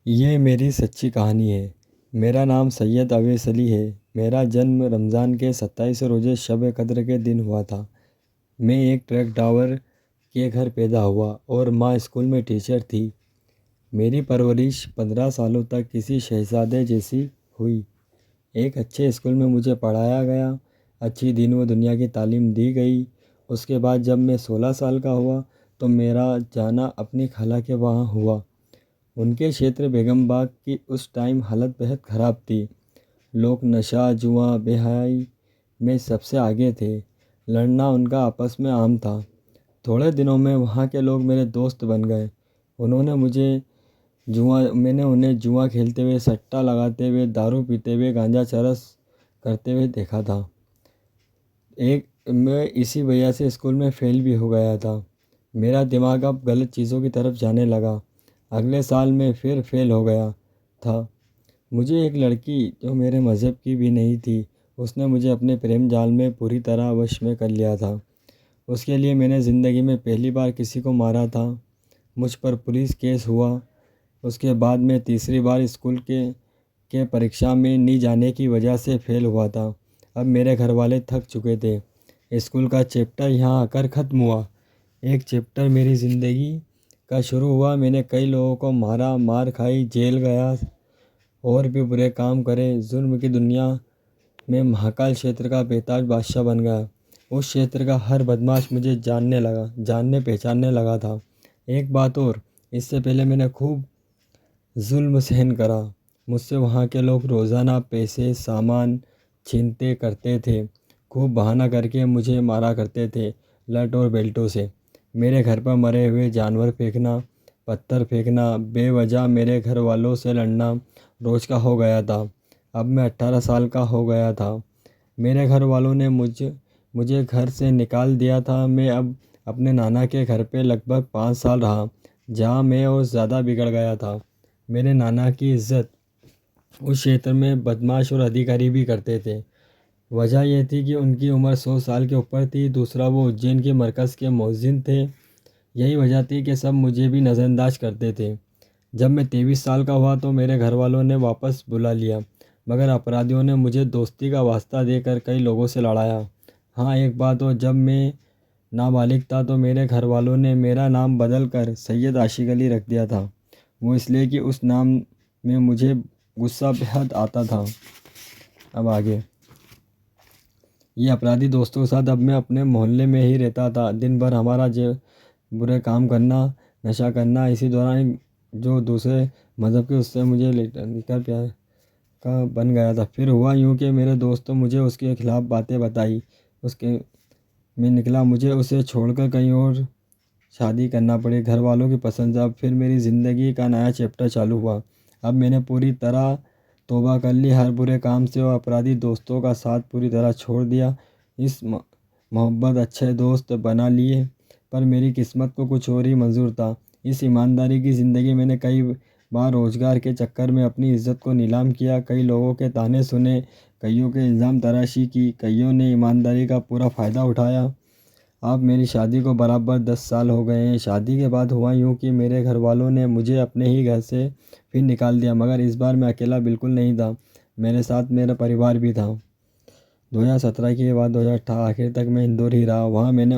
ये मेरी सच्ची कहानी है। मेरा नाम सैयद अवैस अली है। मेरा जन्म रमज़ान के 27 रोज़े शब कद्र के दिन हुआ था। मैं एक ट्रक ड्राइवर के घर पैदा हुआ और माँ स्कूल में टीचर थी। मेरी परवरिश 15 सालों तक किसी शहज़ादे जैसी हुई। एक अच्छे स्कूल में मुझे पढ़ाया गया, अच्छी दीन व दुनिया की तालीम दी गई। उसके बाद जब मैं 16 साल का हुआ तो मेरा जाना अपनी खाला के वहाँ हुआ। उनके क्षेत्र बेगम बाग की उस टाइम हालत बेहद ख़राब थी। लोग नशा, जुआ, बेहयाई में सबसे आगे थे। लड़ना उनका आपस में आम था। थोड़े दिनों में वहाँ के लोग मेरे दोस्त बन गए। मैंने उन्हें जुआ खेलते हुए, सट्टा लगाते हुए, दारू पीते हुए, गांजा चरस करते हुए देखा था। मैं इसी वजह से स्कूल में फेल भी हो गया था। मेरा दिमाग अब गलत चीज़ों की तरफ जाने लगा। अगले साल मैं फिर फेल हो गया था। मुझे एक लड़की जो मेरे मज़हब की भी नहीं थी, उसने मुझे अपने प्रेम जाल में पूरी तरह वश में कर लिया था। उसके लिए मैंने ज़िंदगी में पहली बार किसी को मारा था। मुझ पर पुलिस केस हुआ। उसके बाद मैं तीसरी बार स्कूल के परीक्षा में नहीं जाने की वजह से फेल हुआ था। अब मेरे घर वाले थक चुके थे। स्कूल का चैप्टर यहाँ आकर ख़त्म हुआ। एक चैप्टर मेरी ज़िंदगी का शुरू हुआ। मैंने कई लोगों को मारा, मार खाई, जेल गया और भी बुरे काम करे। जुल्म की दुनिया में महाकाल क्षेत्र का बेताज बादशाह बन गया। उस क्षेत्र का हर बदमाश मुझे जानने पहचानने लगा था। एक बात और, इससे पहले मैंने खूब जुल्म सहन करा। मुझसे वहाँ के लोग रोज़ाना पैसे, सामान छीनते करते थे। खूब बहाना करके मुझे मारा करते थे, लठ और बेल्टों से। मेरे घर पर मरे हुए जानवर फेंकना, पत्थर फेंकना, बेवजह मेरे घर वालों से लड़ना रोज़ का हो गया था। अब मैं 18 साल का हो गया था। मेरे घर वालों ने मुझे घर से निकाल दिया था। मैं अब अपने नाना के घर पे लगभग 5 साल रहा, जहाँ मैं और ज़्यादा बिगड़ गया था। मेरे नाना की इज्जत उस क्षेत्र में बदमाश और अधिकारी भी करते थे। वजह यह थी कि उनकी उम्र 100 साल के ऊपर थी। दूसरा, वो उज्जैन के मरकज़ के मौज़िन थे। यही वजह थी कि सब मुझे भी नज़रअंदाज करते थे। जब मैं 23 साल का हुआ तो मेरे घर वालों ने वापस बुला लिया, मगर अपराधियों ने मुझे दोस्ती का वास्ता देकर कई लोगों से लड़ाया। हाँ, एक बात और, जब मैं नाबालिग था तो मेरे घर वालों ने मेरा नाम बदल कर सैयद आशिक अली रख दिया था। वो इसलिए कि उस नाम में मुझे गुस्सा बेहद आता था। अब आगे, ये अपराधी दोस्तों के साथ अब मैं अपने मोहल्ले में ही रहता था। दिन भर हमारा जो बुरे काम करना, नशा करना। इसी दौरान जो दूसरे मज़हब के, उससे मुझे लेकर प्यार का बन गया था। फिर हुआ यूँ कि मेरे दोस्तों मुझे उसके खिलाफ़ बातें बताई। उसके में निकला, मुझे उसे छोड़कर कहीं और शादी करना पड़ी। घर वालों की पसंद से अब फिर मेरी ज़िंदगी का नया चैप्टर चालू हुआ। अब मैंने पूरी तरह तौबा कर ली हर बुरे काम से और अपराधी दोस्तों का साथ पूरी तरह छोड़ दिया। मोहब्बत अच्छे दोस्त बना लिए, पर मेरी किस्मत को कुछ और ही मंजूर था। इस ईमानदारी की ज़िंदगी मैंने कई बार रोज़गार के चक्कर में अपनी इज्जत को नीलाम किया। कई लोगों के ताने सुने, कईयों के इल्ज़ाम तराशी की, कईयों ने ईमानदारी का पूरा फ़ायदा उठाया। अब मेरी शादी को बराबर 10 साल हो गए हैं। शादी के बाद हुआ यूँ कि मेरे घर वालों ने मुझे अपने ही घर से फिर निकाल दिया, मगर इस बार मैं अकेला बिल्कुल नहीं था। मेरे साथ मेरा परिवार भी था। 2017 के बाद 2018 आखिर तक मैं इंदौर ही रहा। वहाँ मैंने